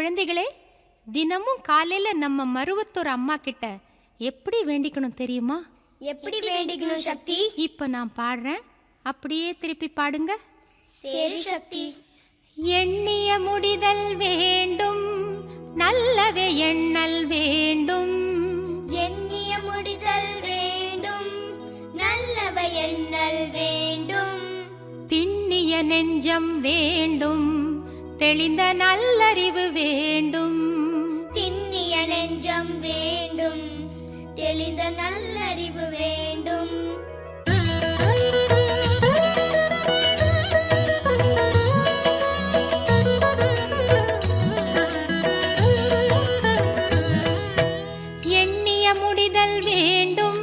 குழந்தைகளே, தினமும் காலையில நம்ம மருவத்தூர் அம்மா கிட்ட எப்படி வேண்டிக்கணும் தெரியுமா? எப்படி வேண்டிக்கணும் சக்தி? இப்ப நான் பாடுறேன், அப்படியே திருப்பி பாடுங்க. சரி சக்தி. எண்ணிய முடிதல் வேண்டும், நல்லவே எண்ணல் வேண்டும். எண்ணிய முடிதல் வேண்டும், நல்லவை எண்ணல் வேண்டும். திண்ணிய நெஞ்சம் வேண்டும், தெளிந்த நல்லறிவு வேண்டும். திண்ணிய நெஞ்சம் வேண்டும், தெளிந்த நல்லறிவு வேண்டும். எண்ணிய முடிதல் வேண்டும்,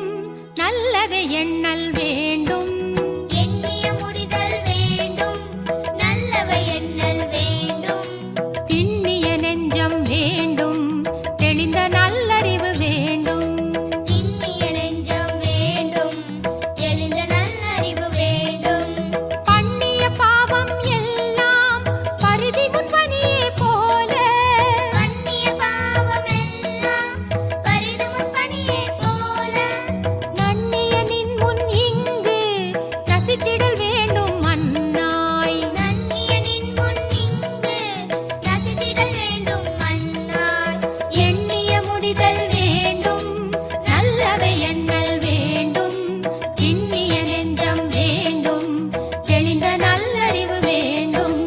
நல்லவே எண்ணல் வேண்டும். எண்ணிய முடிதல் வேண்டும், நல்லவை எண்ணல் வேண்டும். திண்ணிய நெஞ்சம் வேண்டும், தெளிந்த நல்லறிவு வேண்டும். திண்ணிய நெஞ்சம் வேண்டும், தெளிந்த நல்லறிவு வேண்டும். பண்ணிய பாவம் எல்லாம் பரிதி முன்பனியே போல. பண்ணிய பாவம் எல்லாம் பரிதுமுன் பனியே போல. நன்னிய நின் முன் இங்கு ரசித்திடல் வேண்டும் மன்னாய். நன்னிய நின் முன் இங்கு ரசித்திடல் வேண்டும் மன்னாய். எண்ணிய முடிதல் வேண்டும், நல்லவை எண்ணல் வேண்டும். திண்ணிய நெஞ்சம் வேண்டும், தெளிந்த நல்லறிவு வேண்டும்.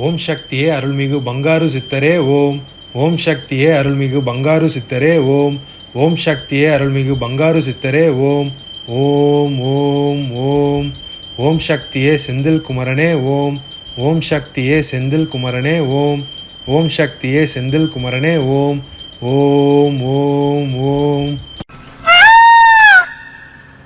ஓம் சக்தியே அருள்மிகு பங்காரு சித்தரே ஓம். ஓம் சக்தியே அருள்மிகு பங்காரு சித்தரே ஓம். ஓம் சக்தியே அருள்மிகு பங்காரு சித்தரே ஓம். ஓம் ஓம் ஓம். ஓம் சக்தியே செந்தில் குமரனே ஓம். ஓம் சக்தியே செந்தில் குமரனே ஓம். ஓம் சக்தியே செந்தில் குமரனே ஓம். ஓம் ஓம் ஓம்.